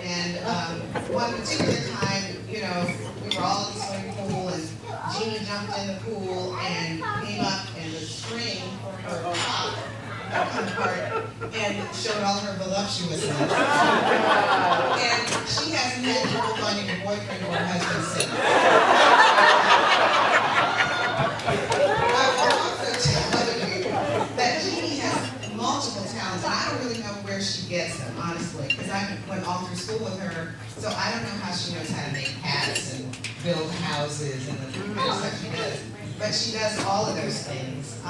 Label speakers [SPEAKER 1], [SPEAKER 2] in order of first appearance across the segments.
[SPEAKER 1] And one particular time, you know, we were all in the swimming pool, and Jeannie jumped in the pool and came up, and the string for her top come apart and showed all her voluptuousness. And she hasn't had trouble finding a boyfriend or a husband since. I will also tell you that Jeannie has multiple talents, and I don't really know where she gets them, honestly, because I went all through school with her, so I don't know how she knows how to make hats and build houses and the kind of stuff she does. But she does all of those things.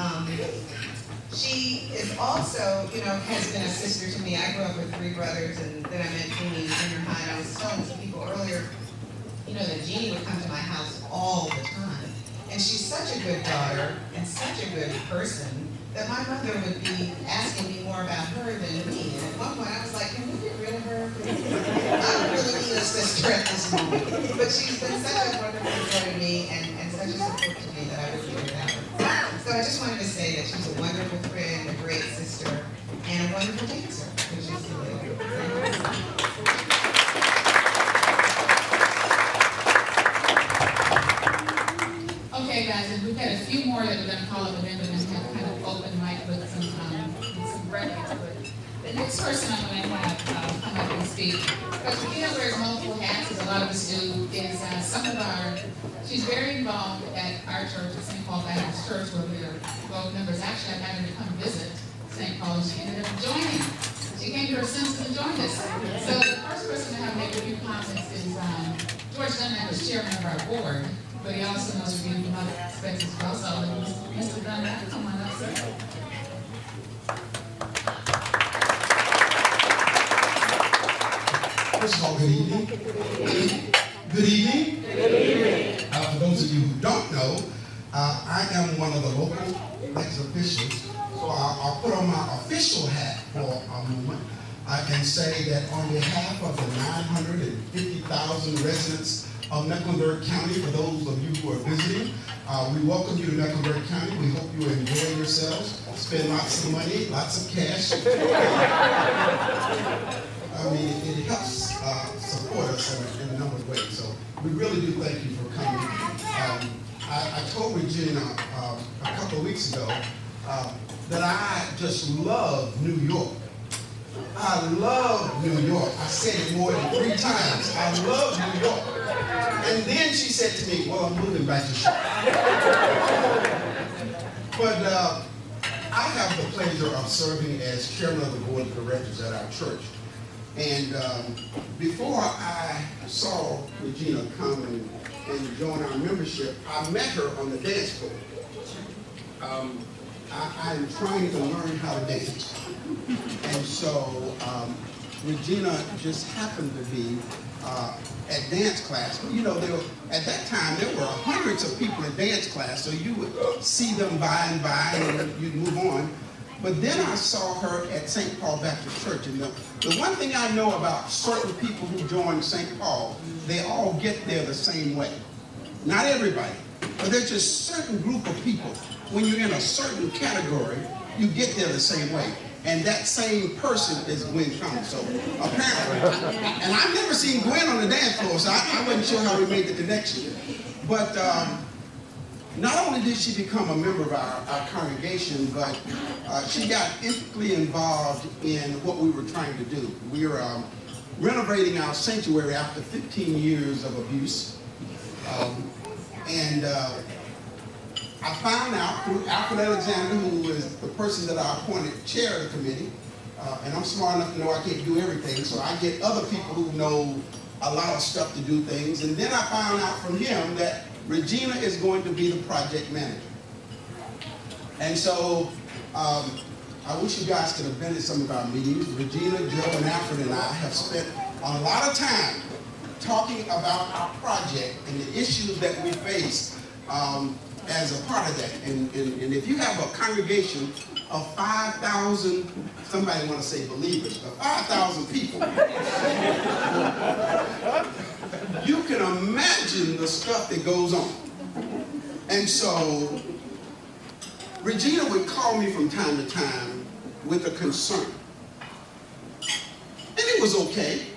[SPEAKER 1] She is also, you know, has been a sister to me. I grew up with 3 brothers, and then I met Jeannie in junior high. And I was telling some people earlier, you know, that Jeannie would come to my house all the time. And she's such a good daughter and such a good person that my mother would be asking me more about her than me. And at one point I was like, can we get rid of her? I don't really need a sister at this moment. But she's been such a wonderful joy to me and such a support to me that I would be without her. So I just wanted to say that she's a wonderful friend, a great sister, and a wonderful dancer, which is really good.
[SPEAKER 2] Okay, guys, and we've got a few more that we're going to call up, and then we're going to have kind of open mic with some records. But the next person I'm going to have come up and speak, because Regina wears multiple hats, as a lot of us do, is she's very involved at our church, at St. Paul Baptist Church, where we are both members. Actually, I had her to come visit St. Paul, and she ended up joining. She came to her senses and joined us. So the first person to have make a few comments is George Dunlap, who's chairman of our board, but he also knows Regina from other aspects as well. So Mr. Dunlap, come on up, sir.
[SPEAKER 3] First of all, good evening. Good evening.
[SPEAKER 2] Good evening.
[SPEAKER 3] For those of you who don't know, I am one of the local elected officials, so I'll put on my official hat for a moment and say that on behalf of the 950,000 residents of Mecklenburg County, for those of you who are visiting, we welcome you to Mecklenburg County. We hope you enjoy yourselves, spend lots of money, lots of cash. I mean, it helps support us in a number of ways. So we really do thank you for coming. I told Regina a couple of weeks ago that I just love New York. I love New York. I said it more than 3 times. I love New York. And then she said to me, well, I'm moving back to Charlotte. But I have the pleasure of serving as chairman of the board of directors at our church. And before I saw Regina come and join our membership, I met her on the dance floor. I'm trying to learn how to dance. And so Regina just happened to be at dance class. You know, at that time, there were hundreds of people in dance class, so you would see them by and you'd move on. But then I saw her at St. Paul Baptist Church, and the one thing I know about certain people who join St. Paul, they all get there the same way. Not everybody, but there's just a certain group of people. When you're in a certain category, you get there the same way. And that same person is Gwen Thomas. So apparently, and I've never seen Gwen on the dance floor, so I wasn't sure how we made the connection. But not only did she become a member of our congregation, but she got intricately involved in what we were trying to do. We were renovating our sanctuary after 15 years of abuse. I found out through Alfred Alexander, who is the person that I appointed chair of the committee, and I'm smart enough to know I can't do everything, so I get other people who know a lot of stuff to do things. And then I found out from him that Regina is going to be the project manager. And so I wish you guys could have been at some of our meetings. Regina, Joe, and Alfred and I have spent a lot of time talking about our project and the issues that we face as a part of that. And if you have a congregation of 5,000, somebody want to say believers, but 5,000 people, you can imagine the stuff that goes on. And so Regina would call me from time to time with a concern. And it was okay.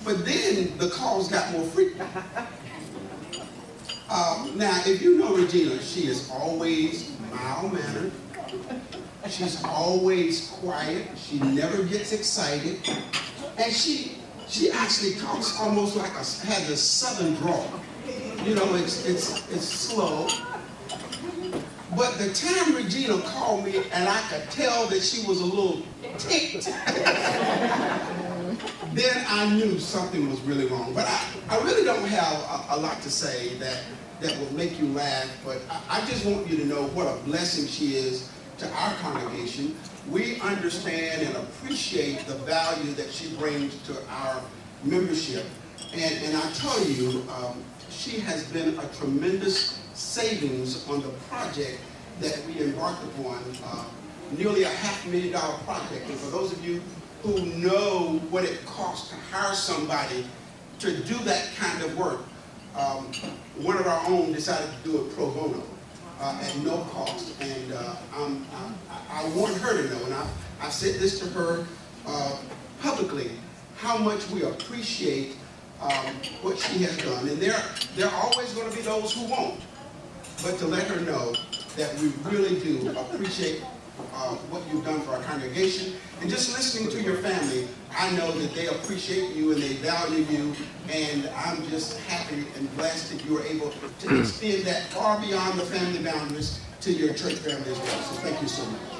[SPEAKER 3] But then the calls got more frequent. Now, if you know Regina, she is always mild-mannered. She's always quiet. She never gets excited. And she actually talks almost like has a southern drawl. You know, it's slow. But the time Regina called me and I could tell that she was a little ticked, then I knew something was really wrong. But I really don't have a lot to say that will make you laugh, but I just want you to know what a blessing she is to our congregation. We understand and appreciate the value that she brings to our membership. And I tell you, she has been a tremendous savings on the project that we embarked upon, nearly a $500,000 project. And for those of you who know what it costs to hire somebody to do that kind of work, one of our own decided to do it pro bono at no cost. And I want her to know, and I said this to her publicly, how much we appreciate what she has done. And there are always going to be those who won't. But to let her know that we really do appreciate what you've done for our congregation. And just listening to your family, I know that they appreciate you and they value you. And I'm just happy and blessed that you were able to extend that far beyond the family boundaries to your church family as well. So thank you so much.